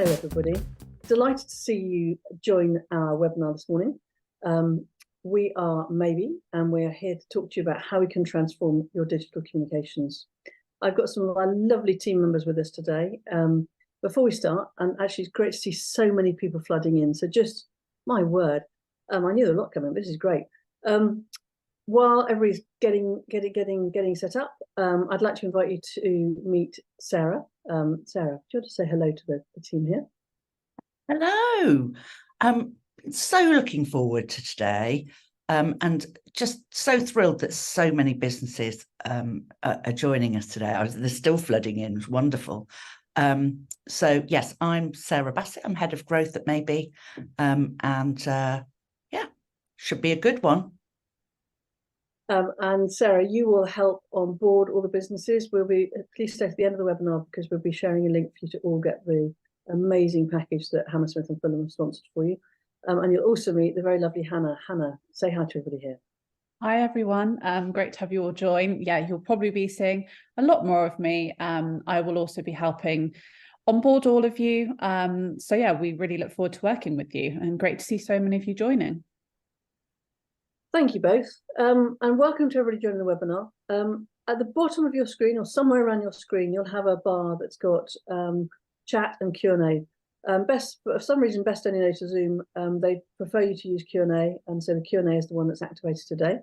Hello, everybody. Delighted to see you join our webinar this morning. We are Maybe, and we are here to talk to you about how we can transform your digital communications. I've got some of our lovely team members with us today. Before we start, and actually it's great to see so many people flooding in. So just, my word, I knew there was a lot coming. This is great. While everybody's getting set up, I'd like to invite you to meet Sarah. Sarah, do you want to say hello to the team here? Hello. So looking forward to today, and just so thrilled that so many businesses are joining us today. They're still flooding in. It's wonderful. So yes, I'm Sarah Bassett. I'm head of growth at Maybe, and yeah, should be a good one. And Sarah, you will help on board all the businesses. Please stay to the end of the webinar because we'll be sharing a link for you to all get the amazing package that Hammersmith and Fulham have sponsored for you. And you'll also meet the very lovely Hannah. Hannah, say hi to everybody here. Hi everyone, great to have you all join. Yeah, you'll probably be seeing a lot more of me. I will also be helping onboard all of you. So yeah, we really look forward to working with you, and great to see so many of you joining. Thank you both, and welcome to everybody joining the webinar. At the bottom of your screen, or somewhere around your screen, you'll have a bar that's got chat and Q&A. For some reason, best only know to Zoom. They prefer you to use Q&A, and so the Q&A is the one that's activated today.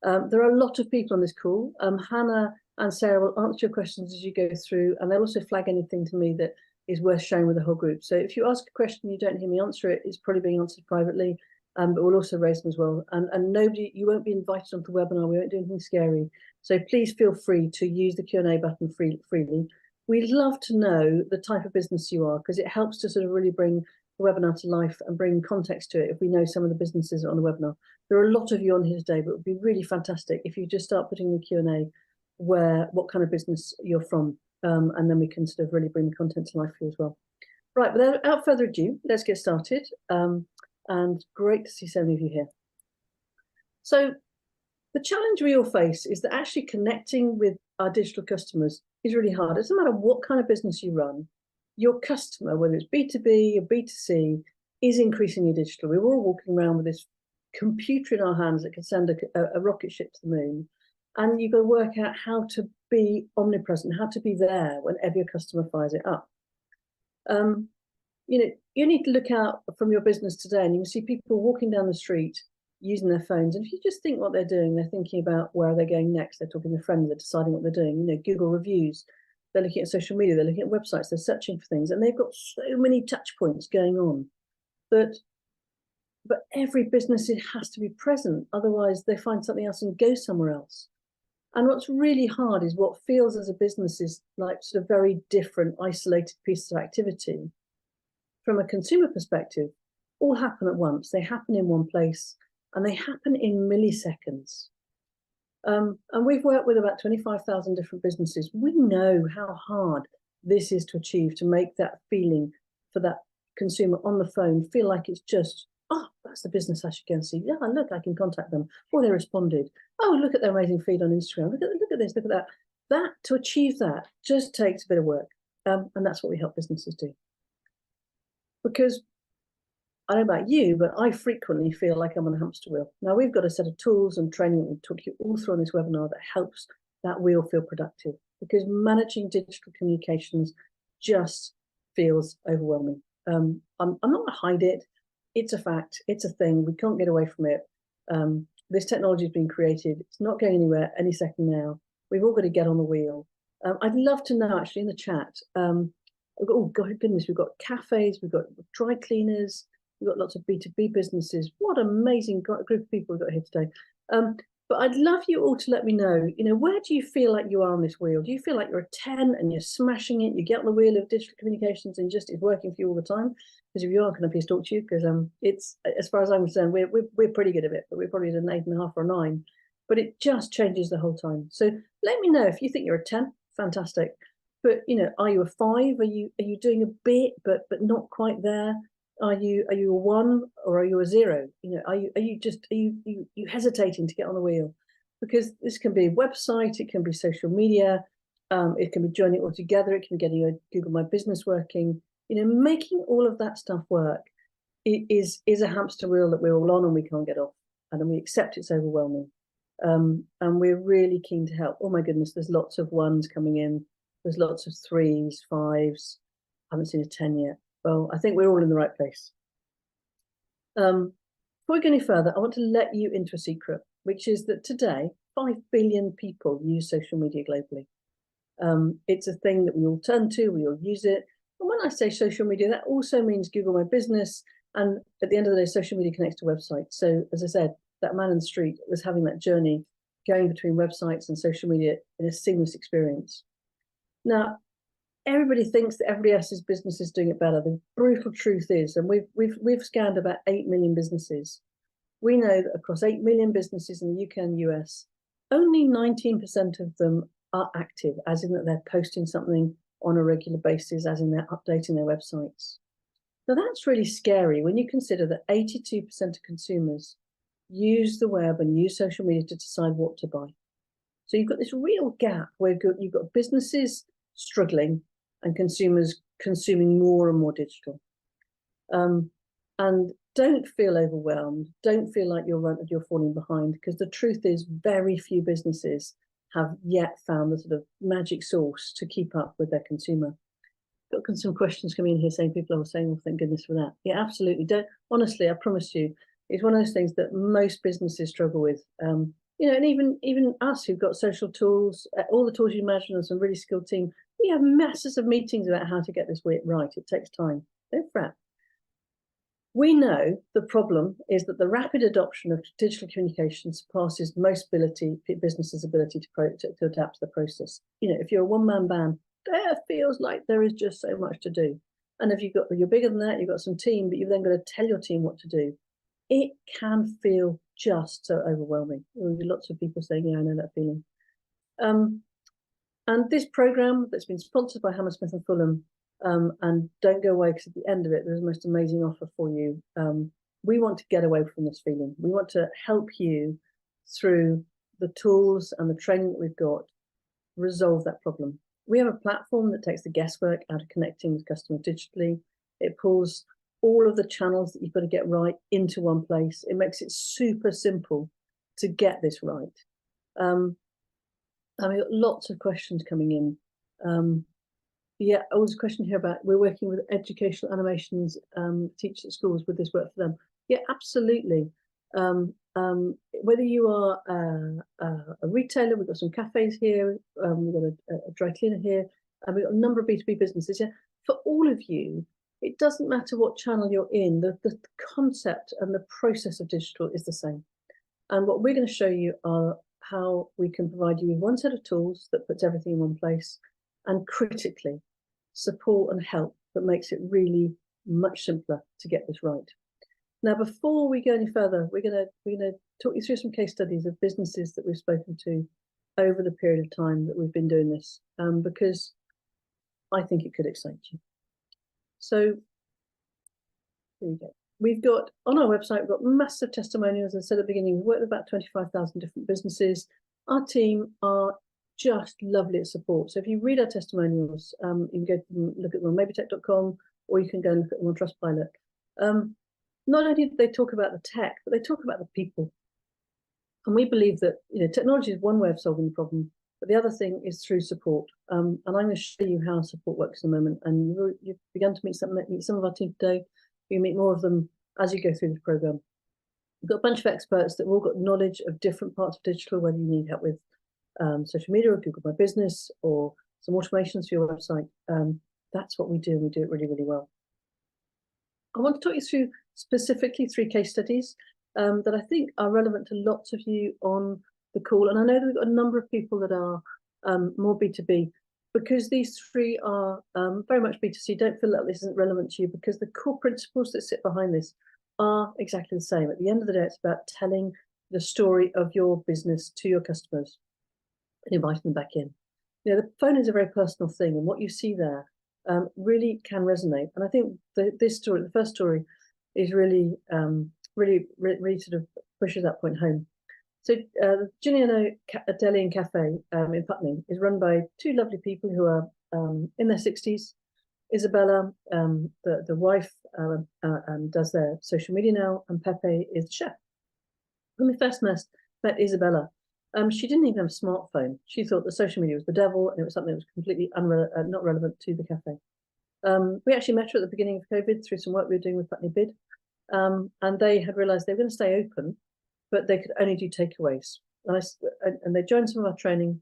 There are a lot of people on this call. Hannah and Sarah will answer your questions as you go through, and they'll also flag anything to me that is worth sharing with the whole group. So if you ask a question and you don't hear me answer it, it's probably being answered privately. But we'll also raise them as well. And you won't be invited onto the webinar. We won't do anything scary. So please feel free to use the Q&A button freely. We'd love to know the type of business you are, because it helps to sort of really bring the webinar to life and bring context to it if we know some of the businesses on the webinar. There are a lot of you on here today, but it would be really fantastic if you just start putting in the Q&A what kind of business you're from, and then we can sort of really bring the content to life for you as well. Right, without further ado, let's get started. And great to see so many of you here. So the challenge we all face is that actually connecting with our digital customers is really hard. It doesn't matter what kind of business you run, your customer, whether it's B2B or B2C, is increasingly digital. We're all walking around with this computer in our hands that can send a rocket ship to the moon. And you've got to work out how to be omnipresent, how to be there whenever your customer fires it up. You know, you need to look out from your business today, and you can see people walking down the street using their phones. And if you just think what they're doing, they're thinking about where they're going next. They're talking to friends, they're deciding what they're doing. You know, Google reviews, they're looking at social media, they're looking at websites, they're searching for things, and they've got so many touch points going on. But every business, it has to be present. Otherwise, they find something else and go somewhere else. And what's really hard is what feels as a business is like sort of very different, isolated pieces of activity. From a consumer perspective, all happen at once. They happen in one place, and they happen in milliseconds. And we've worked with about 25,000 different businesses. We know how hard this is to achieve, to make that feeling for that consumer on the phone feel like it's just, oh, that's the business I should go and see. Yeah, look, I can contact them. Or they responded. Oh, look at their amazing feed on Instagram. Look at this, look at that. That, to achieve that, just takes a bit of work. And that's what we help businesses do. Because I don't know about you, but I frequently feel like I'm on a hamster wheel. Now, we've got a set of tools and training that we'll talk you all through on this webinar that helps that wheel feel productive, because managing digital communications just feels overwhelming. I'm not going to hide it. It's a fact. It's a thing. We can't get away from it. This technology has been created. It's not going anywhere any second now. We've all got to get on the wheel. I'd love to know, actually, in the chat, oh, goodness, we've got cafes, we've got dry cleaners, we've got lots of B2B businesses. What an amazing group of people we've got here today. But I'd love you all to let me know, where do you feel like you are on this wheel? Do you feel like you're a 10 and you're smashing it? You get on the wheel of digital communications and just it's working for you all the time? Because if you are, can I please talk to you? Because it's, as far as I'm concerned, we're pretty good at it, but we're probably at an 8.5 or a 9. But it just changes the whole time. So let me know if you think you're a 10. Fantastic. But are you a 5? Are you doing a bit, but not quite there? Are you a 1 or are you a 0? Are you hesitating to get on the wheel? Because this can be a website, it can be social media, it can be joining it all together, it can be getting your Google My Business working, Making all of that stuff work is a hamster wheel that we're all on and we can't get off, and then we accept it's overwhelming. And we're really keen to help. Oh my goodness, there's lots of ones coming in. There's lots of 3s, 5s. I haven't seen a 10 yet. Well, I think we're all in the right place. Before we go any further, I want to let you into a secret, which is that today, 5 billion people use social media globally. It's a thing that we all turn to, we all use it. And when I say social media, that also means Google My Business. And at the end of the day, social media connects to websites. So as I said, that man in the street was having that journey going between websites and social media in a seamless experience. Now, everybody thinks that everybody else's business is doing it better. The brutal truth is, and we've scanned about 8 million businesses. We know that across 8 million businesses in the UK and US, only 19% of them are active, as in that they're posting something on a regular basis, as in they're updating their websites. Now that's really scary when you consider that 82% of consumers use the web and use social media to decide what to buy. So you've got this real gap where you've got businesses struggling and consumers consuming more and more digital. And don't feel overwhelmed. Don't feel like you're falling behind, because the truth is very few businesses have yet found the sort of magic sauce to keep up with their consumer. Got some questions coming in here saying people are saying, well, thank goodness for that. Yeah, absolutely. Don't, honestly, I promise you, it's one of those things that most businesses struggle with. And even us who've got social tools, all the tools you imagine, and some really skilled team, we have masses of meetings about how to get this right. It takes time. Don't fret. We know the problem is that the rapid adoption of digital communication surpasses most businesses' ability to adapt to the process. If you're a one-man band, there feels like there is just so much to do. And if you're bigger than that, you've got some team, but you've then got to tell your team what to do. It can feel just so overwhelming. There'll be lots of people saying, yeah, I know that feeling. And this program that's been sponsored by Hammersmith and Fulham, and don't go away, because at the end of it, there's the most amazing offer for you. We want to get away from this feeling. We want to help you through the tools and the training that we've got, resolve that problem. We have a platform that takes the guesswork out of connecting with customers digitally. It pulls all of the channels that you've got to get right into one place. It makes it super simple to get this right. And we've got lots of questions coming in. Yeah, there's a question here about we're working with educational animations teachers at schools. Would this work for them? Yeah, absolutely. Whether you are a retailer, we've got some cafes here, we've got a dry cleaner here, and we've got a number of B2B businesses here. For all of you, it doesn't matter what channel you're in, the concept and the process of digital is the same. And what we're going to show you are how we can provide you with one set of tools that puts everything in one place, and critically, support and help that makes it really much simpler to get this right. Now, before we go any further, we're going to talk you through some case studies of businesses that we've spoken to over the period of time that we've been doing this, because I think it could excite you. So here we go. We've got on our website, we've got massive testimonials. As I said at the beginning, we've worked with about 25,000 different businesses. Our team are just lovely at support. So if you read our testimonials, you can go look at them on mabitech.com, or you can go and look at them on Trustpilot. Not only do they talk about the tech, but they talk about the people. And we believe that technology is one way of solving the problem, but the other thing is through support. And I'm going to show you how support works in a moment. And you've begun to meet some of our team today. You meet more of them as you go through the program. We've got a bunch of experts that have all got knowledge of different parts of digital, whether you need help with social media or Google My Business or some automations for your website. That's what we do, and we do it really, really well. I want to talk you through specifically 3 case studies that I think are relevant to lots of you on the call. And I know that we've got a number of people that are more B2B, because these 3 are very much B2C. Don't feel like this isn't relevant to you, because the core principles that sit behind this are exactly the same. At the end of the day, it's about telling the story of your business to your customers and inviting them back in. The phone is a very personal thing, and what you see there really can resonate. And I think this story, the first story, is really sort of pushes that point home. So the Giuliano Deli and Cafe in Putney is run by 2 lovely people who are in their 60s. Isabella, the wife, does their social media now, and Pepe is the chef. When we first met Isabella, she didn't even have a smartphone. She thought that social media was the devil, and it was something that was completely not relevant to the cafe. We actually met her at the beginning of COVID through some work we were doing with Putney Bid, and they had realised they were going to stay open, but they could only do takeaways. And they joined some of our training,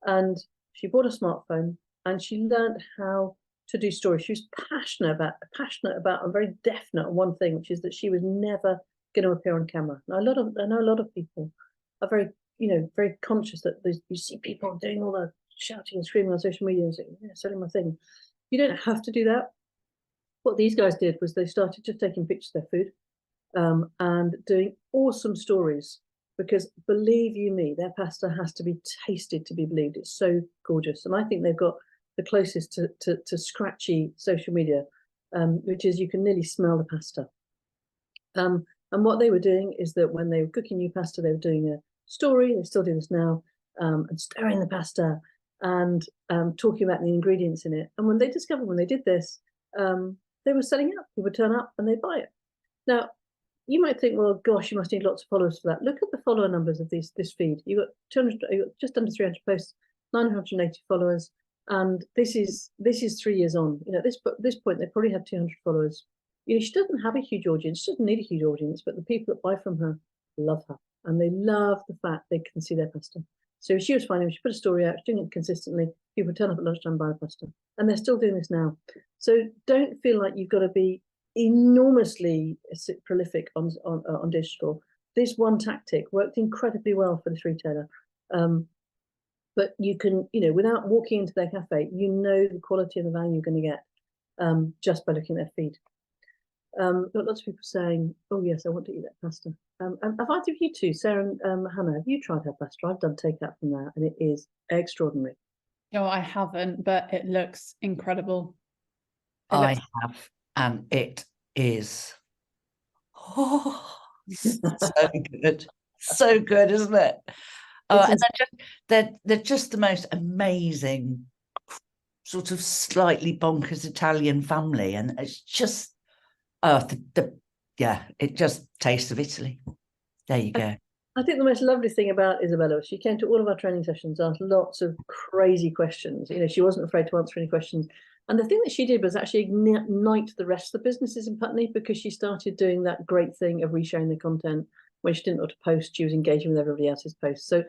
and she bought a smartphone, and she learned how to do stories. She was passionate about and very definite on one thing, which is that she was never going to appear on camera. Now, I know a lot of people are very, very conscious that you see people doing all the shouting and screaming on social media and saying, yeah, selling my thing. You don't have to do that. What these guys did was they started just taking pictures of their food, and doing awesome stories, because believe you me, their pasta has to be tasted to be believed. It's so gorgeous. And I think they've got the closest to scratchy social media, which is you can nearly smell the pasta. And what they were doing is that when they were cooking new pasta, they were doing a story, they still do this now, and stirring the pasta and talking about the ingredients in it. And when they discovered when they did this, they were selling out. People would turn up and they'd buy it. Now, you might think, well, gosh, you must need lots of followers for that. Look at the follower numbers of this feed. You got 200, you got just under 300 posts, 980 followers, and this is 3 years on. At this point, they probably have 200 followers. She doesn't have a huge audience. She doesn't need a huge audience, but the people that buy from her love her, and they love the fact they can see their pasta. So she was finding, she put a story out, she's doing it consistently. People turn up at lunchtime and buy the pasta, and they're still doing this now. So don't feel like you've got to be enormously prolific on digital. This one tactic worked incredibly well for this retailer, but you can, without walking into their cafe, the quality and the value you're going to get just by looking at their feed. Got lots of people saying, oh yes, I want to eat that pasta. Have either of you two, Sarah and Hannah, have you tried her pasta? I've done takeout from that, and it is extraordinary. No, I haven't, but it looks incredible. I have, and it is so good, isn't it? And they're just the most amazing, sort of slightly bonkers Italian family, and it's just it just tastes of Italy. There you go. I think the most lovely thing about Isabella was she came to all of our training sessions, asked lots of crazy questions. She wasn't afraid to answer any questions. And the thing that she did was actually ignite the rest of the businesses in Putney, because she started doing that great thing of resharing the content. When she didn't know what to post, she was engaging with everybody else's posts. So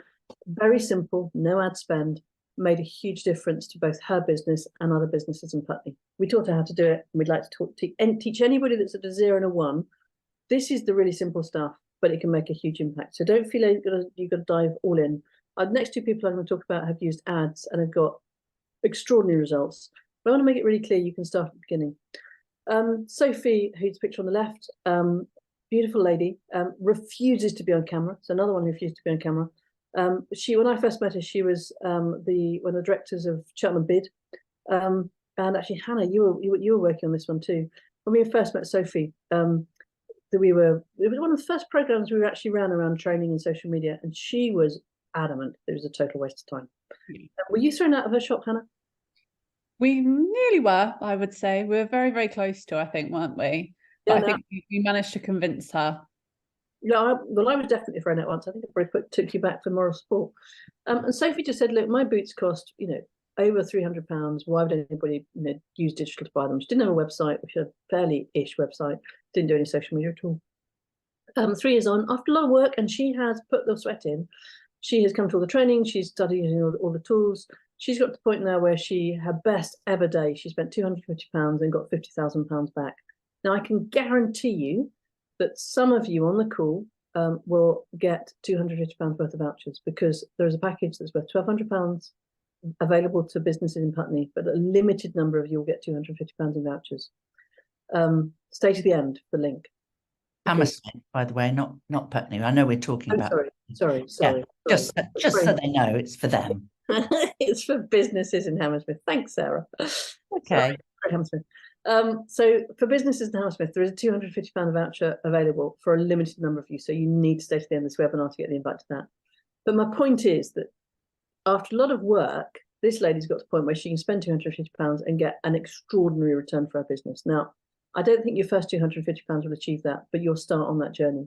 very simple, no ad spend, made a huge difference to both her business and other businesses in Putney. We taught her how to do it, and we'd like to teach anybody that's at a 0 and a 1. This is the really simple stuff, but it can make a huge impact. So don't feel like you've got to dive all in. The next two people I'm going to talk about have used ads and have got extraordinary results. But I want to make it really clear you can start at the beginning. Sophie, who's pictured on the left, beautiful lady, refuses to be on camera. So another one who refused to be on camera. When I first met her, she was one of the directors of Cheltenham Bid. And actually, Hannah, you were working on this one too. When we first met Sophie, it was one of the first programs we actually ran around training and social media, and she was adamant it was a total waste of time. Were you thrown out of her shop, Hannah? We nearly were, I would say. We were very, very close to, I think, weren't we? But I think we managed to convince her. Yeah, I was definitely thrown out once. I think I probably took you back for moral support. And Sophie just said, look, my boots cost, over £300. Why would anybody use digital to buy them? She didn't have a website, which was a fairly-ish website. Didn't do any social media at all. 3 years on, after a lot of work, and she has put the sweat in. She has come to all the training. She's studied using all the tools. She's got to the point now where her best ever day, she spent £250 and got £50,000 back. Now, I can guarantee you that some of you on the call will get £250 worth of vouchers, because there is a package that's worth £1,200 available to businesses in Putney, but a limited number of you will get £250 in vouchers. Stay to the end for the link. Hammersmith, by the way, not Putney. I know we're talking about. Sorry. Yeah, just so they know, it's for them. It's for businesses in Hammersmith. Thanks, Sarah. Okay. Sorry, Hammersmith. So for businesses in Hammersmith, there is a £250 voucher available for a limited number of you. So you need to stay to the end of this webinar to get the invite to that. But my point is that after a lot of work, this lady's got to the point where she can spend £250 and get an extraordinary return for her business. Now, I don't think your first £250 will achieve that, but you'll start on that journey.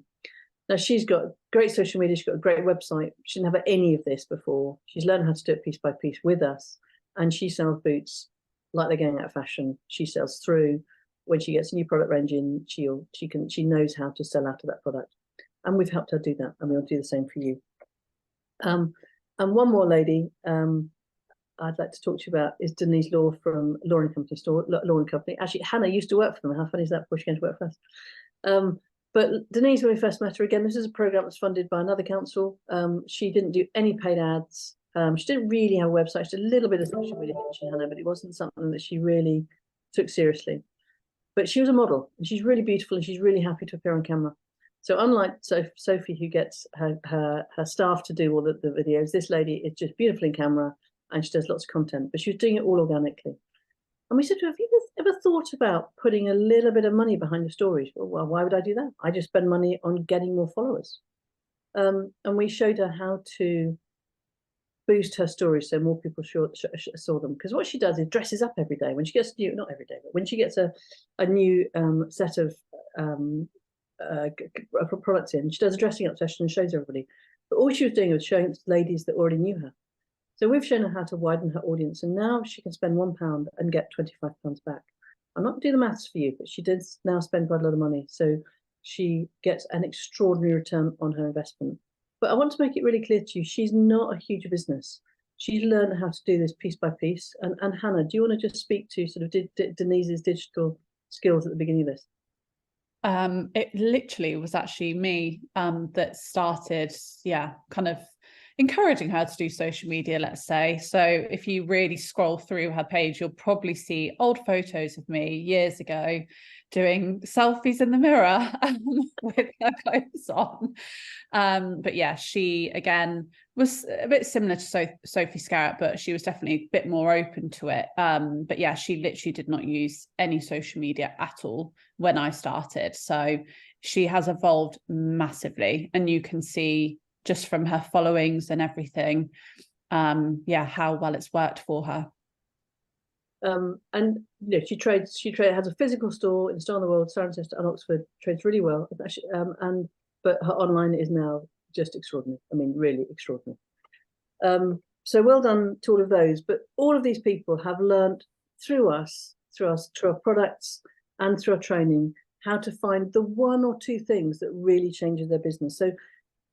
Now, she's got great social media. She's got a great website. She didn't have any of this before. She's learned how to do it piece by piece with us. And she sells boots like they're going out of fashion. She sells through. When she gets a new product range in, she knows how to sell out of that product. And we've helped her do that. And we'll do the same for you. And one more lady I'd like to talk to you about is Denise Law from Law & Company store, Law & Company. Actually, Hannah used to work for them. How funny is that before she came to work for us? But Denise, when we first met her, again, this is a program that's funded by another council. She didn't do any paid ads. She didn't really have a website. She did a little bit of social media, Hannah, but it wasn't something that she really took seriously. But she was a model, and she's really beautiful, and she's really happy to appear on camera. So unlike Sophie, who gets her staff to do all the videos, this lady is just beautiful in camera, and she does lots of content, but she was doing it all organically. And we said to her, have you ever thought about putting a little bit of money behind your stories? Well, why would I do that? I just spend money on getting more followers. And we showed her how to boost her stories so more people saw them. Because what she does is dresses up every day. When she gets new, not every day, but when she gets a new set of products in, she does a dressing up session and shows everybody. But all she was doing was showing ladies that already knew her. So we've shown her how to widen her audience, and now she can spend £1 and get £25 back. I'm not going to do the maths for you, but she did now spend quite a lot of money. So she gets an extraordinary return on her investment. But I want to make it really clear to you, she's not a huge business. She's learned how to do this piece by piece. And Hannah, do you want to just speak to sort of Denise's digital skills at the beginning of this? It literally was actually me that started, kind of encouraging her to do social media, let's say. So if you really scroll through her page, you'll probably see old photos of me years ago doing selfies in the mirror with her clothes on. But yeah, she again was a bit similar to Sophie Scarrett, but she was definitely a bit more open to it. But yeah, she literally did not use any social media at all when I started. So she has evolved massively, and you can see just from her followings and everything, how well it's worked for her. And you know, she has a physical store in Star in the World, Cirencester and Oxford, trades really well. But her online is now just extraordinary. I mean, really extraordinary. So well done to all of those. But all of these people have learned through our products and through our training, how to find the one or two things that really changes their business. So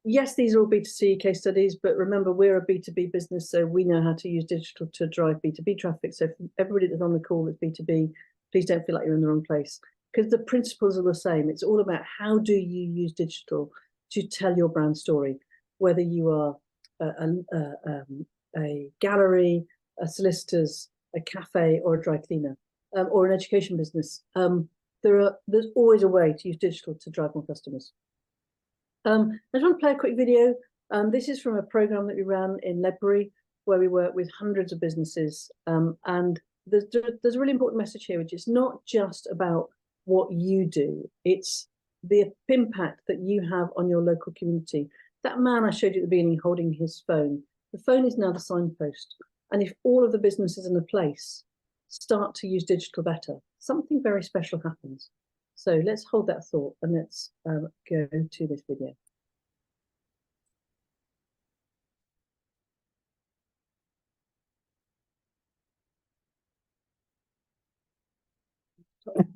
yes, these are all B2C case studies, but remember, we're a B2B business, so we know how to use digital to drive B2B traffic. So for everybody that's on the call that's B2B, please don't feel like you're in the wrong place, because the principles are the same. It's all about how do you use digital to tell your brand story, whether you are a gallery, a solicitor's, a cafe, or a dry cleaner, or an education business. There's always a way to use digital to drive more customers. I just want to play a quick video. This is from a program that we ran in Ledbury, where we work with hundreds of businesses. And there's a really important message here, which is not just about what you do, it's the impact that you have on your local community. That man I showed you at the beginning holding his phone, the phone is now the signpost. And if all of the businesses in the place start to use digital better, something very special happens. So let's hold that thought and let's go to this video.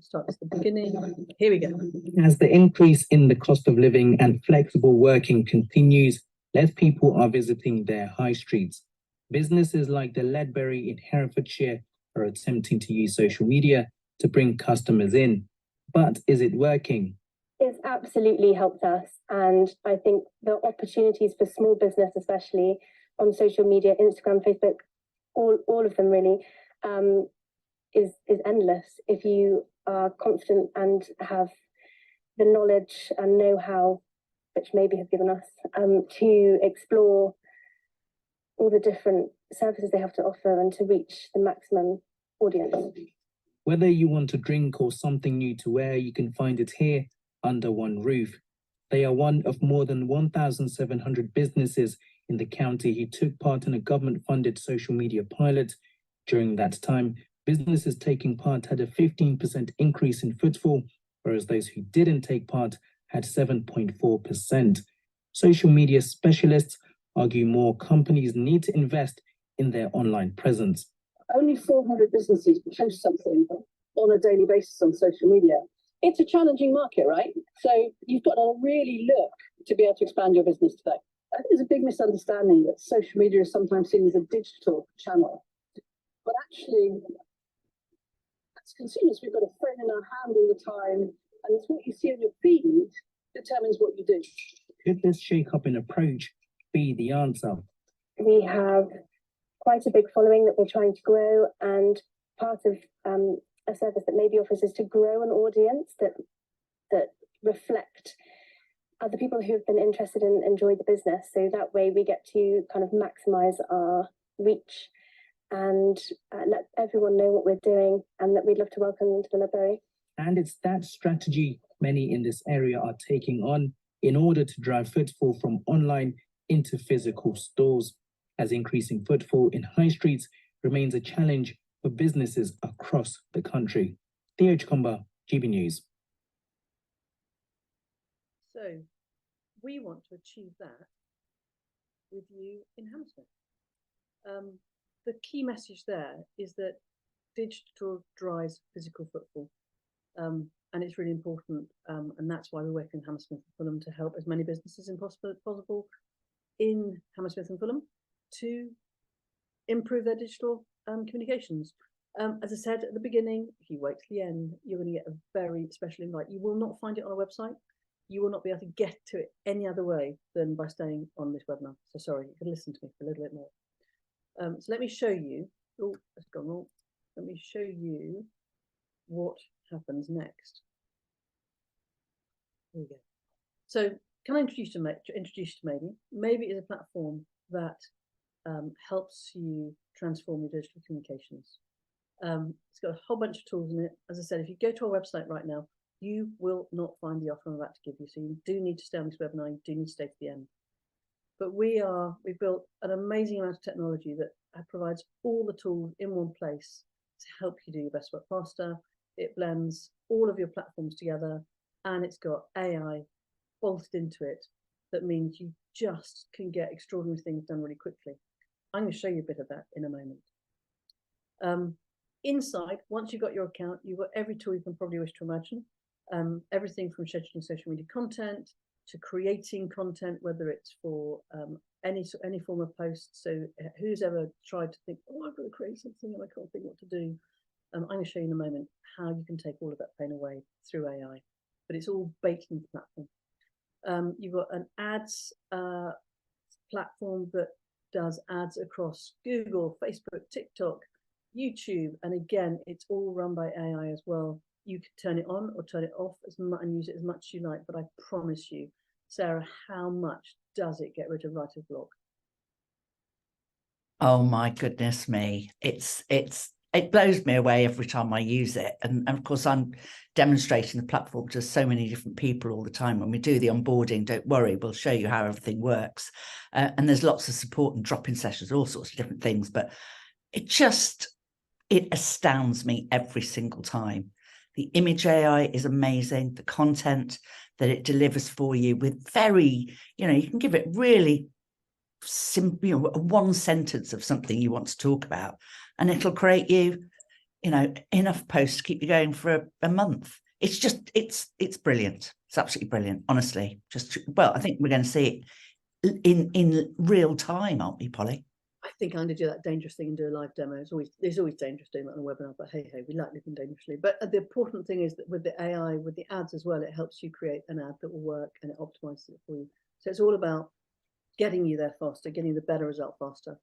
Start at the beginning. Here we go. As the increase in the cost of living and flexible working continues, less people are visiting their high streets. Businesses like the Ledbury in Herefordshire are attempting to use social media to bring customers in. But is it working? It's absolutely helped us. And I think the opportunities for small business, especially on social media, Instagram, Facebook, all of them really, is endless. If you are confident and have the knowledge and know-how, which maybe have given us, to explore all the different services they have to offer and to reach the maximum audience. Whether you want a drink or something new to wear, you can find it here under one roof. They are one of more than 1,700 businesses in the county. He took part in a government-funded social media pilot. During that time, businesses taking part had a 15% increase in footfall, whereas those who didn't take part had 7.4%. Social media specialists argue more companies need to invest in their online presence. Only 400 businesses post something on a daily basis on social media. It's a challenging market, right? So you've got to really look to be able to expand your business today. I think there's a big misunderstanding that social media is sometimes seen as a digital channel. But actually, as consumers, we've got a phone in our hand all the time, and it's what you see on your feed determines what you do. Could this shake-up in approach be the answer? We have quite a big following that we're trying to grow, and part of a service that maybe offers is to grow an audience that reflect other people who have been interested and enjoy the business. So that way we get to kind of maximize our reach and let everyone know what we're doing, and that we'd love to welcome them to the library. And it's that strategy many in this area are taking on in order to drive footfall from online into physical stores, as increasing footfall in high streets remains a challenge for businesses across the country. Theo Chikomba, GB News. So we want to achieve that with you in Hammersmith. The key message there is that digital drives physical footfall, and it's really important, and that's why we're working in Hammersmith and Fulham to help as many businesses as possible in Hammersmith and Fulham to improve their digital communications. As I said at the beginning, if you wait till the end, you're going to get a very special invite. You will not find it on our website. You will not be able to get to it any other way than by staying on this webinar. So sorry, you can listen to me for a little bit more. So let me show you. Oh, that's gone wrong. Let me show you what happens next. Here we go. So can I introduce you to Maybe? Maybe is a platform that helps you transform your digital communications. It's got a whole bunch of tools in it. As I said, if you go to our website right now, you will not find the offer I'm about to give you. So you do need to stay on this webinar. You do need to stay to the end. But we've built an amazing amount of technology that provides all the tools in one place to help you do your best work faster. It blends all of your platforms together, and it's got AI bolted into it. That means you just can get extraordinary things done really quickly. I'm going to show you a bit of that in a moment. Inside, once you've got your account, you've got every tool you can probably wish to imagine. Everything from scheduling social media content to creating content, whether it's for any form of post. So who's ever tried to think, oh, I've got to create something and I can't think what to do. I'm going to show you in a moment how you can take all of that pain away through AI, but it's all baked into the platform. You've got an ads platform that does ads across Google, Facebook, TikTok, YouTube, and again, it's all run by AI as well. You can turn it on or turn it off and use it as much as you like, but I promise you, Sarah, how much does it get rid of writer's block? Oh my goodness me. It blows me away every time I use it. And of course, I'm demonstrating the platform to so many different people all the time. When we do the onboarding, don't worry, we'll show you how everything works. And there's lots of support and drop-in sessions, all sorts of different things. But it astounds me every single time. The image AI is amazing. The content that it delivers for you with very, you can give it really simple, one sentence of something you want to talk about, and it'll create you, enough posts to keep you going for a month. It's just, it's brilliant. It's absolutely brilliant, honestly. I think we're going to see it in real time, aren't we, Polly? I think I'm going to do that dangerous thing and do a live demo. It's always dangerous doing that on a webinar, but hey, we like living dangerously. But the important thing is that with the AI, with the ads as well, it helps you create an ad that will work and it optimizes it for you. So it's all about getting you there faster, getting the better result faster.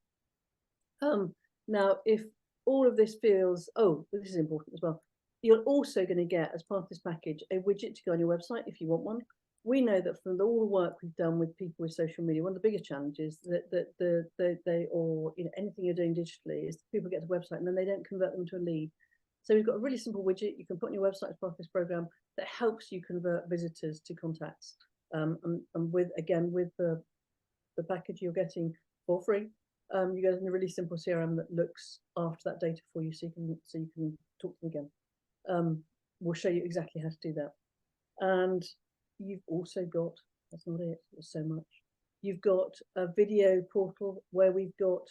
Now, if all of this feels, this is important as well, you're also going to get, as part of this package, a widget to go on your website if you want one. We know that from all the work we've done with people with social media, one of the biggest challenges anything you're doing digitally is people get to the website and then they don't convert them to a lead. So we've got a really simple widget you can put on your website as part of this program that helps you convert visitors to contacts. And with the the package you're getting for free. You get a really simple CRM that looks after that data for you, so you can talk to them again. We'll show you exactly how to do that. And you've also got, that's not it, there's so much. You've got a video portal where we've got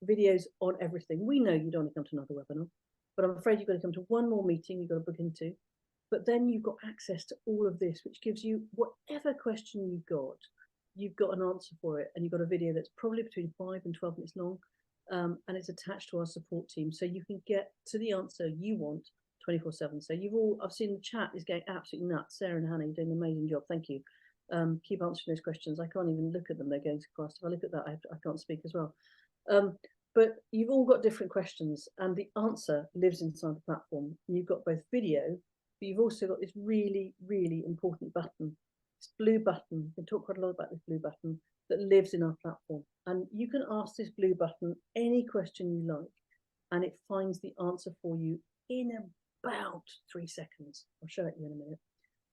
videos on everything. We know you don't want to come to another webinar, but I'm afraid you've got to come to one more meeting you've got to book into. But then you've got access to all of this, which gives you whatever question you've got an answer for it, and you've got a video that's probably between 5 and 12 minutes long, and it's attached to our support team, so you can get to the answer you want 24/7. So I've seen the chat is going absolutely nuts. Sarah and Hannah, you're doing an amazing job. Thank you. Keep answering those questions. I can't even look at them. They're going across. If I look at that, I can't speak as well. But you've all got different questions, and the answer lives inside the platform. You've got both video, but you've also got this really, really important button, this blue button. We can talk quite a lot about this blue button that lives in our platform. And you can ask this blue button any question you like, and it finds the answer for you in about 3 seconds. I'll show it you in a minute.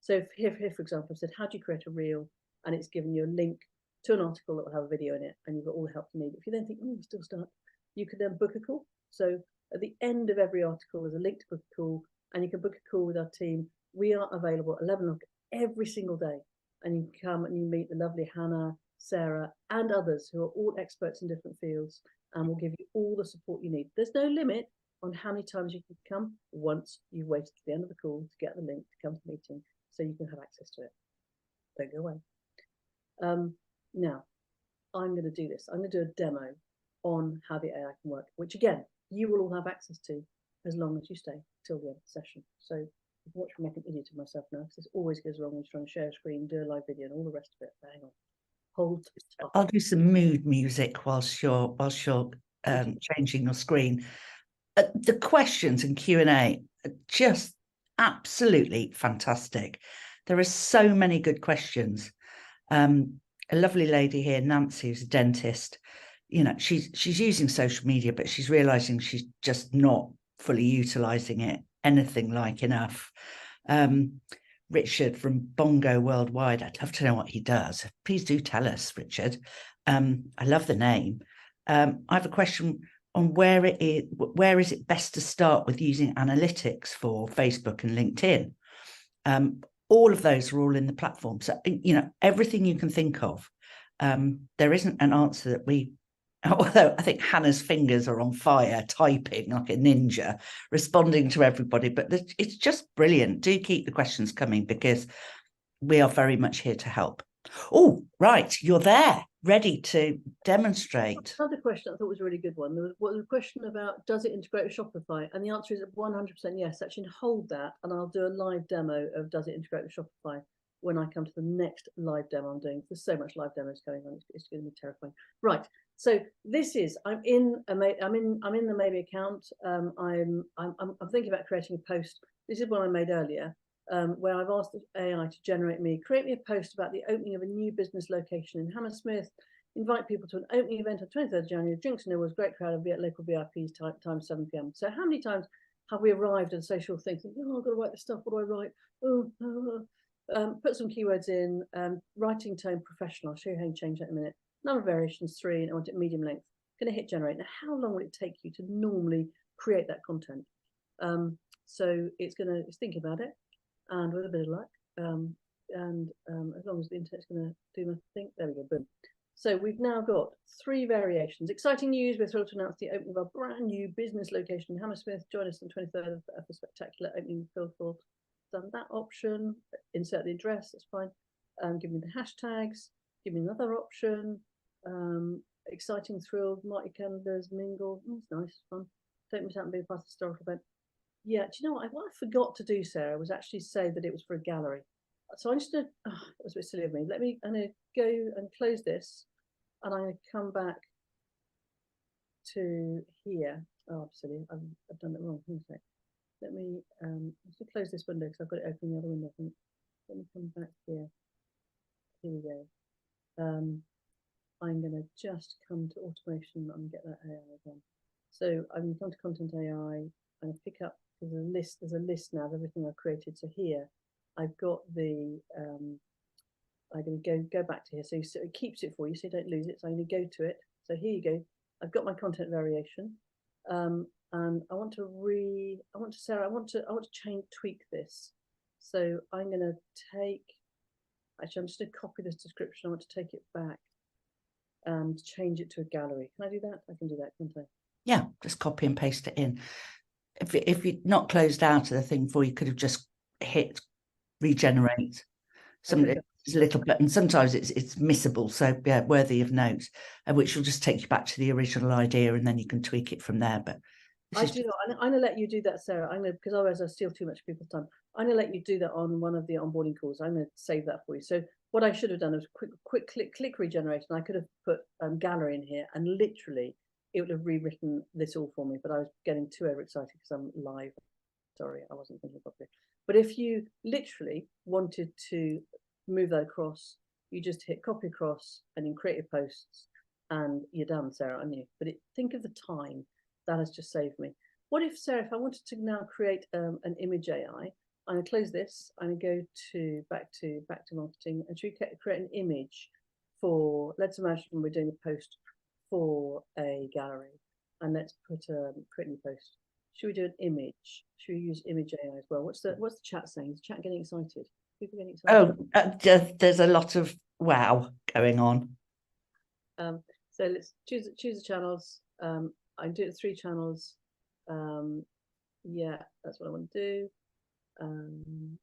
So here, for example, I've said, how do you create a reel? And it's given you a link to an article that will have a video in it, and you've got all the help you need. If you then think, still stuck, you can then book a call. So at the end of every article, there's a link to book a call, and you can book a call with our team. We are available at 11 o'clock every single day, and you can come and you meet the lovely Hannah, Sarah, and others who are all experts in different fields, and will give you all the support you need. There's no limit on how many times you can come once you've waited to the end of the call to get the link to come to the meeting, so you can have access to it. Don't go away. Now, I'm going to do this. I'm going to do a demo on how the AI can work, which again, you will all have access to as long as you stay till the end of the session. So you can watch me make an idiot of myself now, because this always goes wrong when you're trying to share a screen, do a live video, and all the rest of it. Hang on, hold up. I'll do some mood music whilst you're changing your screen. The questions and Q&A are just absolutely fantastic. There are so many good questions. A lovely lady here, Nancy, who's a dentist, she's using social media, but she's realizing she's just not fully utilizing it anything like enough. Richard from Bongo Worldwide, I'd love to know what he does. Please do tell us, Richard. I love the name. I have a question on where is it best to start with using analytics for Facebook and LinkedIn. All of those are all in the platform. So, everything you can think of. There isn't an answer that although I think Hannah's fingers are on fire, typing like a ninja, responding to everybody, but it's just brilliant. Do keep the questions coming, because we are very much here to help. Oh, right, you're there, ready to demonstrate. Another question I thought was a really good one. There was a question about, does it integrate with Shopify? And the answer is 100% yes. Actually, hold that, and I'll do a live demo of does it integrate with Shopify when I come to the next live demo I'm doing. There's so much live demos going on; it's going to be terrifying. Right. So this is I'm in the Maybe account. I'm thinking about creating a post. This is one I made earlier. Where I've asked the AI to create me a post about the opening of a new business location in Hammersmith, invite people to an opening event on 23rd of January, drinks and awards, great crowd of local VIPs, time 7 p.m. So how many times have we arrived at a social thing, thinking, I've got to write this stuff, what do I write? Put some keywords in, writing tone professional. I'll show you how you change that in a minute. Number of variations 3, and I want it medium length. Going to hit generate. Now, how long will it take you to normally create that content? So it's think about it. And with a bit of luck, as long as the internet's going to do my thing, there we go, boom. So we've now got 3 variations. Exciting news, we're thrilled to announce the opening of our brand new business location in Hammersmith. Join us on 23rd for a spectacular opening filled for. Done that option, insert the address, that's fine. Give me the hashtags, give me another option. Exciting, thrilled, Marty calendars, mingle. It's nice, fun. Don't miss out and be a part of the historical event. Yeah, do you know what I forgot to do, Sarah, was actually say that it was for a gallery. So I'm just going to, that was a bit silly of me. I'm going to go and close this, and I'm going to come back to here. Oh, I'm silly, I've done it wrong. Let me just close this window because I've got it open the other window, I think. Let me come back here. Here we go. I'm going to just come to automation and get that AI again. So I'm going to come to content AI. I'm going to pick up, there's a list now of everything I've created. So here I've got the I'm going to go back to here. So it keeps it for you, so you don't lose it. So I'm going to go to it. So here you go. I've got my content variation. And I want to tweak this. So I'm going to I'm just going to copy this description. I want to take it back and change it to a gallery. Can I do that? I can do that, can't I? Yeah, just copy and paste it in. If you're not closed out of the thing before, you could have just hit regenerate. It's a little bit, and sometimes it's missable. So yeah, worthy of note, which will just take you back to the original idea, and then you can tweak it from there. But I'm going to let you do that, Sarah. Because otherwise I steal too much people's time. I'm going to let you do that on one of the onboarding calls. I'm going to save that for you. So what I should have done was quick click regenerate, and I could have put gallery in here, and literally it would have rewritten this all for me. But I was getting too overexcited because I'm live. Sorry, I wasn't thinking properly. But if you literally wanted to move that across, you just hit copy across and then create your posts, and you're done, Sarah, aren't you? But think of the time that has just saved me. What if, Sarah, if I wanted to now create an image AI, I'm going to close this. I'm going to go back to marketing, and should we create an image for? Let's imagine we're doing a post for a gallery, and let's create a new post. Should we do an image? Should we use image AI as well? What's the chat saying? Is the chat getting excited? People getting excited? Oh, there's a lot of wow going on. So let's choose the channels. I'm doing 3 channels. Yeah, that's what I want to do. And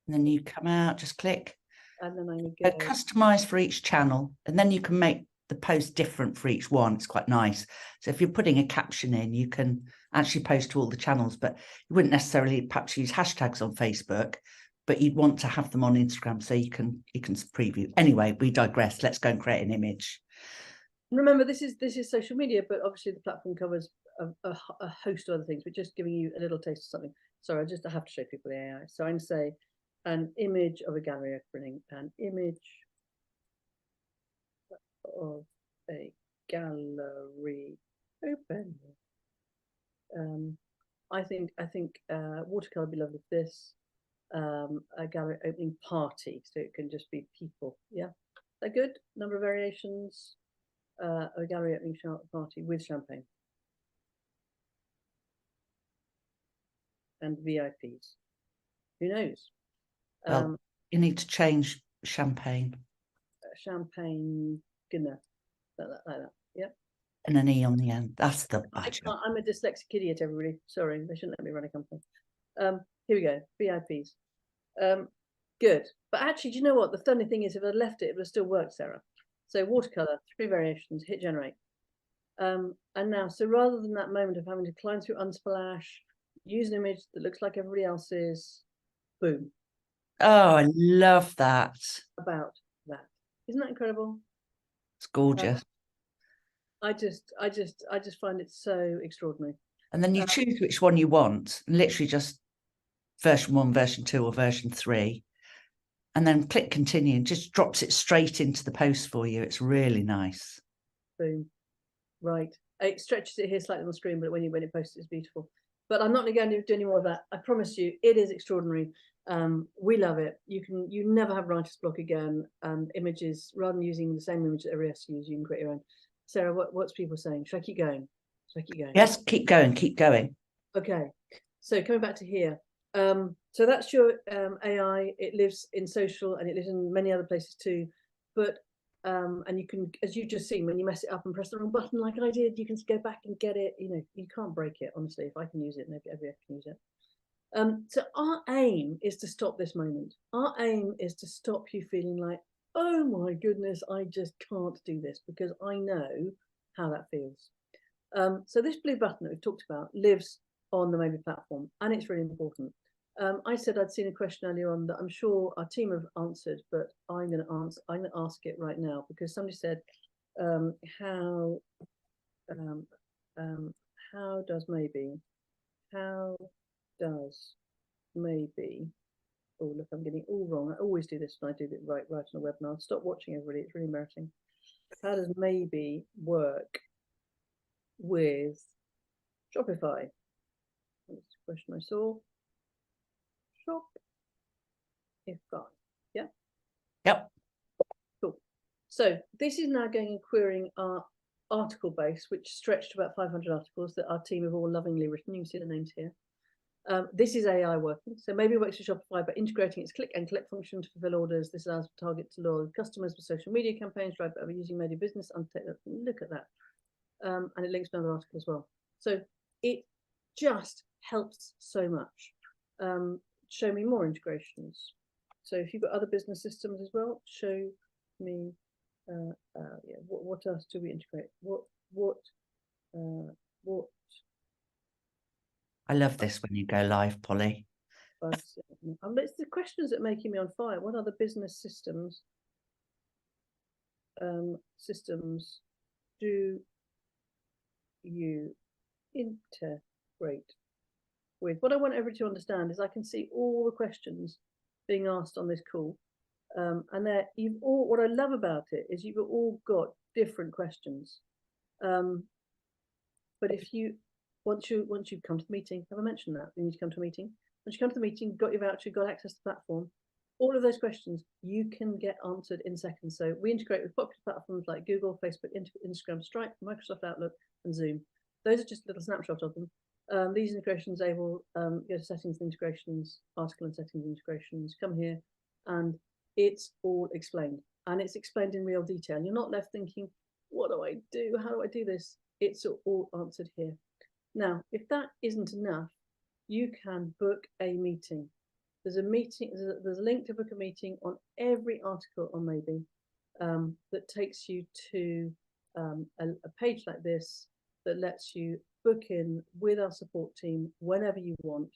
then you come out, just click. And then I'm going to go customize for each channel, and then you can make the post different for each one. It's quite nice. So if you're putting a caption in, you can actually post to all the channels, but you wouldn't necessarily perhaps use hashtags on Facebook, but you'd want to have them on Instagram so you can preview. Anyway, we digress. Let's go and create an image. Remember, this is social media, but obviously the platform covers a host of other things, but just giving you a little taste of something. Sorry, I have to show people the AI. So I'm going to say an image of a gallery opening, an image of a gallery open. I think watercolor would be lovely for this. A gallery opening party, so it can just be people. Yeah, they're good. Number of variations. A gallery opening party with champagne and VIPs. Who knows? Well, you need to change champagne. Champagne dinner, like that. Yeah. And an E on the end. That's the badge. I'm a dyslexic idiot, everybody. Sorry, they shouldn't let me run a company. Here we go. VIPs. Good. But actually, do you know what? The funny thing is, if I left it, it would have still worked, Sarah. So watercolor, 3 variations, hit generate. And now, so rather than that moment of having to climb through Unsplash, use an image that looks like everybody else's, boom. Oh, I love that. About that. Isn't that incredible? It's gorgeous. I just find it so extraordinary. And then you choose which one you want, literally just version 1, version 2, or version 3. And then click continue, and just drops it straight into the post for you. It's really nice. Boom. Right. It stretches it here slightly on the screen, but when it posts, it's beautiful. But I'm not going to do any more of that. I promise you, it is extraordinary. We love it. You never have writer's block again. Images, rather than using the same image that everybody else uses, you can create your own. Sarah, what's people saying? Should I keep going? Yes, keep going. Okay. So coming back to here. So that's your AI. It lives in social, and it lives in many other places too. But and you can, as you've just seen, when you mess it up and press the wrong button like I did, you can go back and get it. You know, you can't break it. Honestly, if I can use it, maybe everyone can use it. So our aim is to stop this moment. Our aim is to stop you feeling like, oh my goodness, I just can't do this, because I know how that feels. So this blue button that we've talked about lives on the Maybe platform, and it's really important. I said I'd seen a question earlier on that I'm sure our team have answered, but I'm going to ask it right now, because somebody said, how does maybe, oh look, I'm getting it all wrong. I always do this when I do it right on a webinar. Stop watching, everybody, it's really embarrassing. How does maybe work with Shopify? That's the question I saw. Shopify. Yeah. Yep. Cool. So this is now going and querying our article base, which stretched to about 500 articles that our team have all lovingly written. You can see the names here. This is AI working. So maybe it works for Shopify, but integrating its click and collect function to fulfill orders. This allows Target to lure customers with social media campaigns, drive better using media business. Look at that. And it links to another article as well. So it just helps so much. Show me more integrations. So if you've got other business systems as well, show me. Yeah. What else do we integrate? What? I love this when you go live, Polly. It's the questions that are making me on fire. What other business systems do you integrate with? What I want everybody to understand is I can see all the questions being asked on this call, and what I love about it is you've all got different questions, but if you once you've come to the meeting, have I mentioned that you need to come to a meeting? Once you come to the meeting, got your voucher, got access to the platform, all of those questions you can get answered in seconds. So we integrate with popular platforms like Google, Facebook, Instagram, Stripe, Microsoft Outlook, and Zoom. Those are just a little snapshot of them. These integrations go to settings and integrations, article and settings integrations, come here, and it's all explained. And it's explained in real detail. You're not left thinking, what do I do? How do I do this? It's all answered here. Now, if that isn't enough, you can book a meeting. There's a meeting. There's a link to book a meeting on every article on Maybe that takes you to a page like this that lets you book in with our support team whenever you want.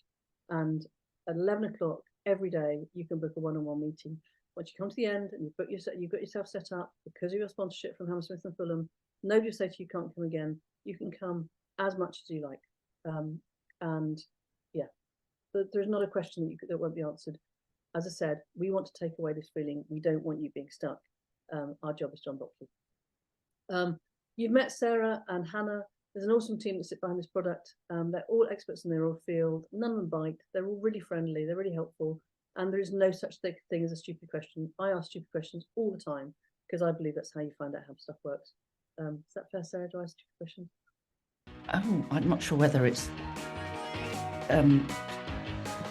And at 11 o'clock every day, you can book a one-on-one meeting. Once you come to the end and you've got yourself set up because of your sponsorship from Hammersmith and Fulham, nobody will say to you, you can't come again. You can come as much as you like. And yeah, there's not a question that won't be answered. As I said, we want to take away this feeling. We don't want you being stuck. Our job is to unblock you. You've met Sarah and Hannah. There's an awesome team that sit behind this product. They're all experts in their own field. None of them bite. They're all really friendly. They're really helpful. And there is no such thing as a stupid question. I ask stupid questions all the time because I believe that's how you find out how stuff works. Is that fair, Sarah? Do I ask stupid questions? Oh, I'm not sure whether it's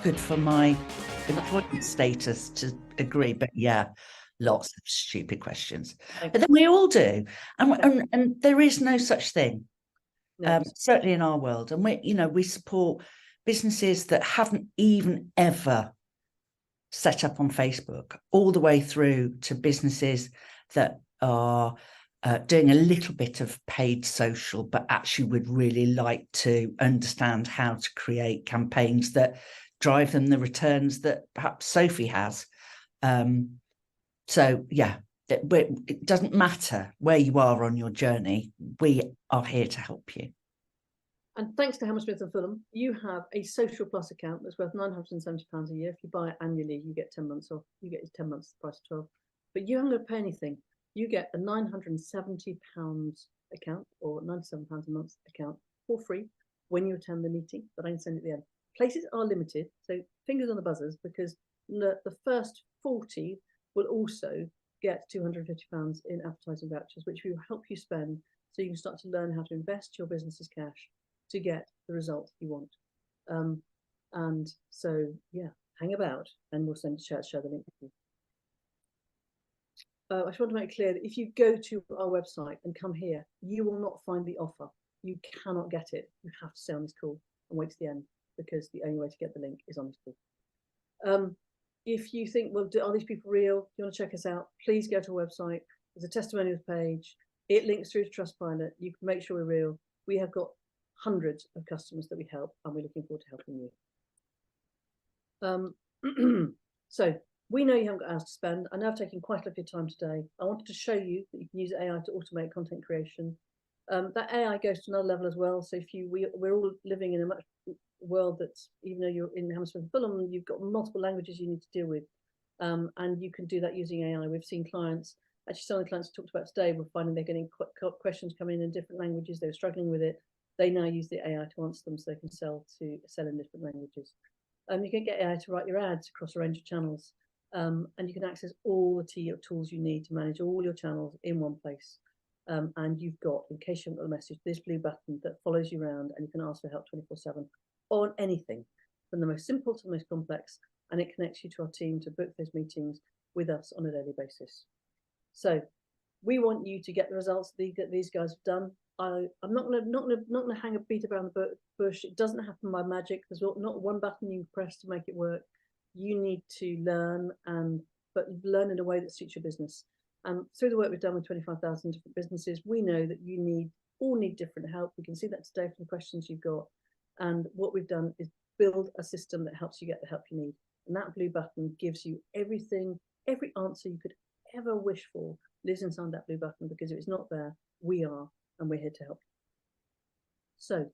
good for my employment status to agree, but yeah, lots of stupid questions. But then we all do, and there is no such thing, certainly in our world. And we support businesses that haven't even ever set up on Facebook, all the way through to businesses that are doing a little bit of paid social, but actually would really like to understand how to create campaigns that drive them the returns that perhaps Sophie has. So yeah, it doesn't matter where you are on your journey. We are here to help you. And thanks to Hammersmith and Fulham, you have a Social Plus account that's worth £970 a year. If you buy it annually, you get 10 months off. You get 10 months the price of 12. But you haven't got to pay anything. You get a £970 account or £97 a month account for free when you attend the meeting that I can send at the end. Places are limited, so fingers on the buzzers, because the first 40 will also get £250 in advertising vouchers, which will help you spend so you can start to learn how to invest your business's cash to get the result you want. And so, yeah, hang about and we'll share the link with you. I just want to make clear that if you go to our website and come here, you will not find the offer. You cannot get it. You have to stay on this call and wait to the end because the only way to get the link is on this call. If you think, well, are these people real? You want to check us out? Please go to our website. There's a testimonials page. It links through to Trustpilot. You can make sure we're real. We have got hundreds of customers that we help, and we're looking forward to helping you. So we know you haven't got hours to spend. I know I've taken quite a lot of your time today. I wanted to show you that you can use AI to automate content creation. That AI goes to another level as well. So we're all living in a much world that's, even though you're in Hammersmith and Fulham, you've got multiple languages you need to deal with, and you can do that using AI. We've seen clients, actually some of the clients we talked about today, we're finding they're getting questions coming in different languages. They were struggling with it. They now use the AI to answer them so they can sell in different languages. You can get AI to write your ads across a range of channels. and you can access all the tools you need to manage all your channels in one place. And you've got, in case you haven't got the message, this blue button that follows you around, and you can ask for help 24/7 on anything, from the most simple to the most complex, and it connects you to our team to book those meetings with us on a daily basis. So we want you to get the results that these guys have done. I'm not gonna hang a beat around the bush. It doesn't happen by magic. There's not one button you can press to make it work. You need to learn, but learn in a way that suits your business. Through the work we've done with 25,000 different businesses, we know that you all need different help. We can see that today from the questions you've got. And what we've done is build a system that helps you get the help you need. And that blue button gives you everything, every answer you could ever wish for lives inside that blue button, because if it's not there, we are, and we're here to help you. So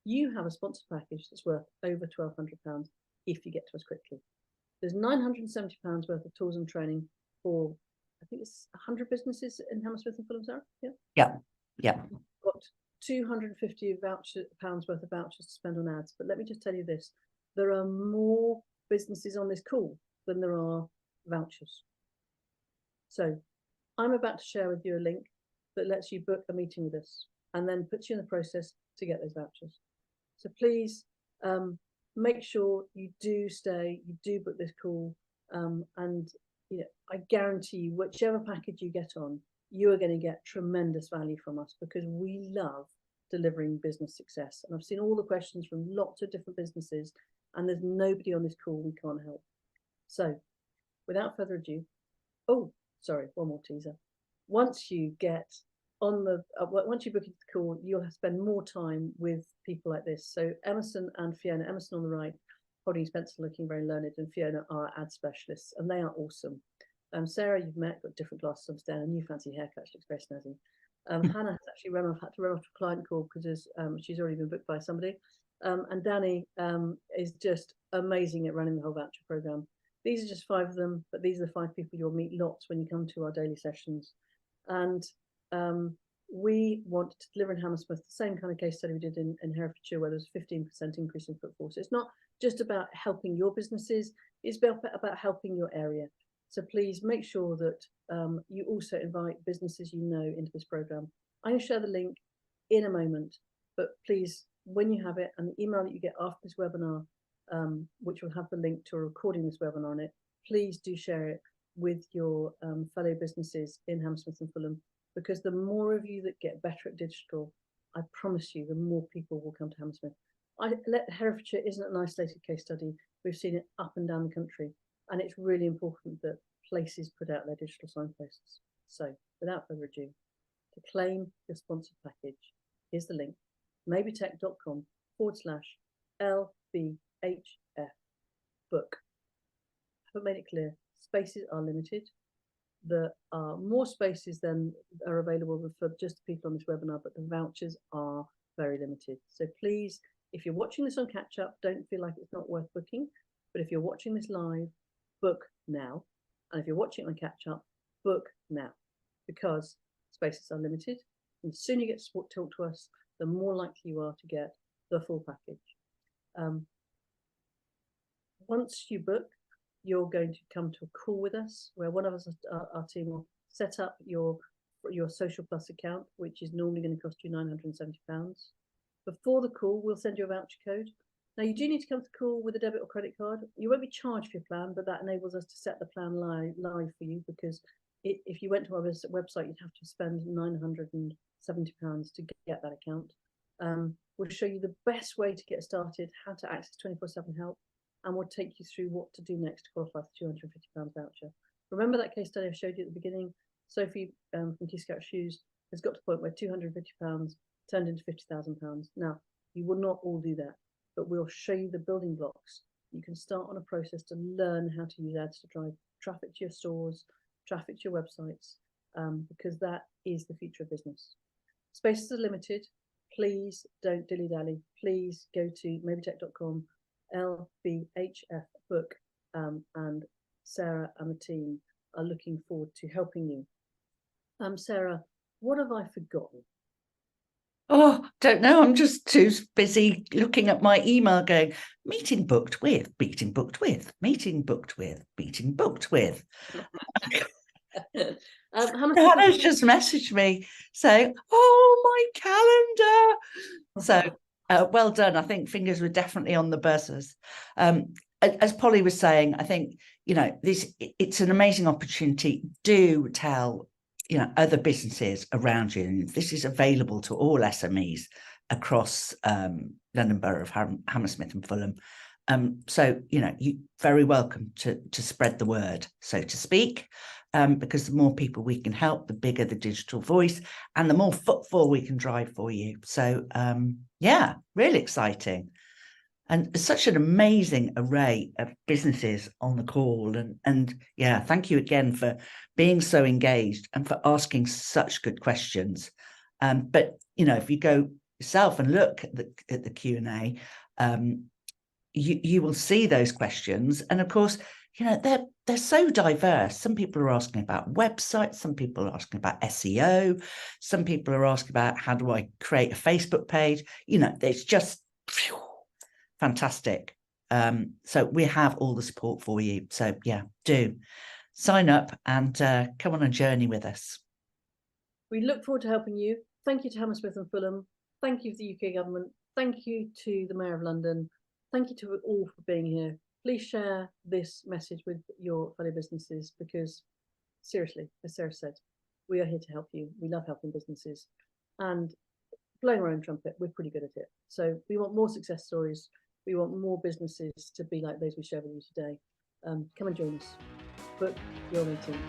you have a sponsored package that's worth over £1,200 if you get to us quickly. There's £970 worth of tools and training for, I think it's 100 businesses in Hammersmith and Fulham, Sarah? Yeah. Got £250 worth of vouchers to spend on ads. But let me just tell you this, there are more businesses on this call than there are vouchers. So I'm about to share with you a link that lets you book a meeting with us and then puts you in the process to get those vouchers. So please make sure you do stay, you do book this call, and I guarantee you, whichever package you get on, you are going to get tremendous value from us, because we love delivering business success. And I've seen all the questions from lots of different businesses, and there's nobody on this call we can't help. So without further ado, sorry, one more teaser. Once you get on once you book into the call, you'll spend more time with people like this. So Emerson and Fiona, Emerson on the right, holding Spencer looking very learned, and Fiona are ad specialists, and they are awesome. Sarah, you've met, got different glasses on today, and a new fancy haircut. She looks very snazzy. Hannah has actually had to run off to a client call because she's already been booked by somebody. And Danny is just amazing at running the whole voucher program. These are just 5 of them, but these are the 5 people you'll meet lots when you come to our daily sessions. And we want to deliver in Hammersmith the same kind of case study we did in Herefordshire, where there's a 15% increase in footfall. So it's not just about helping your businesses, it's about helping your area. So please make sure that you also invite businesses you know into this program. I'm going to share the link in a moment, but please, when you have it, and the email that you get after this webinar, which will have the link to a recording of this webinar on it, please do share it with your fellow businesses in Hammersmith and Fulham, because the more of you that get better at digital, I promise you, the more people will come to Hammersmith. Herefordshire isn't an isolated case study. We've seen it up and down the country, and it's really important that places put out their digital signposts. So without further ado, to claim your sponsored package, here's the link, maybetech.com/LBHF book. I haven't made it clear, spaces are limited. There are more spaces than are available for just the people on this webinar, but the vouchers are very limited. So please, if you're watching this on catch up, don't feel like it's not worth booking. But if you're watching this live, book now. And if you're watching on catch up, book now, because spaces are limited. And the sooner you get to talk to us, the more likely you are to get the full package. Once you book, you're going to come to a call with us where one of us, our team, will set up your Social Plus account, which is normally going to cost you £970. Before the call, we'll send you a voucher code. Now, you do need to come to the call with a debit or credit card. You won't be charged for your plan, but that enables us to set the plan live for you, because if you went to our website, you'd have to spend £970 to get that account. We'll show you the best way to get started, how to access 24/7 help, and we'll take you through what to do next to qualify for £250 voucher. Remember that case study I showed you at the beginning? Sophie from Key Scout Shoes has got to the point where £250 turned into £50,000. Now, you will not all do that, but we'll show you the building blocks. You can start on a process to learn how to use ads to drive traffic to your stores, traffic to your websites, because that is the future of business. Spaces are limited. Please don't dilly-dally. Please go to maybetech.com LBHF book, and Sarah and the team are looking forward to helping you. Sarah, what have I forgotten? Oh, don't know. I'm just too busy looking at my email going, meeting booked with, meeting booked with, meeting booked with, meeting booked with. Hannah's just messaged me saying, oh, my calendar. So well done. I think fingers were definitely on the buzzers. As Polly was saying, I think, it's an amazing opportunity. Do tell other businesses around you. And this is available to all SMEs across London Borough of Hammersmith and Fulham. So you're very welcome to spread the word, so to speak, because the more people we can help, the bigger the digital voice and the more footfall we can drive for you. So yeah, really exciting. And such an amazing array of businesses on the call. And yeah, thank you again for being so engaged and for asking such good questions. But, if you go yourself and look at the Q&A, you will see those questions. And of course, they're so diverse. Some people are asking about websites. Some people are asking about SEO. Some people are asking about how do I create a Facebook page? It's just... fantastic. So we have all the support for you. So yeah, do sign up and come on a journey with us. We look forward to helping you. Thank you to Hammersmith and Fulham. Thank you to the UK government. Thank you to the Mayor of London. Thank you to all for being here. Please share this message with your fellow businesses because seriously, as Sarah said, we are here to help you. We love helping businesses and blowing our own trumpet. We're pretty good at it. So we want more success stories. We want more businesses to be like those we share with you today. Come and join us. Book your meeting.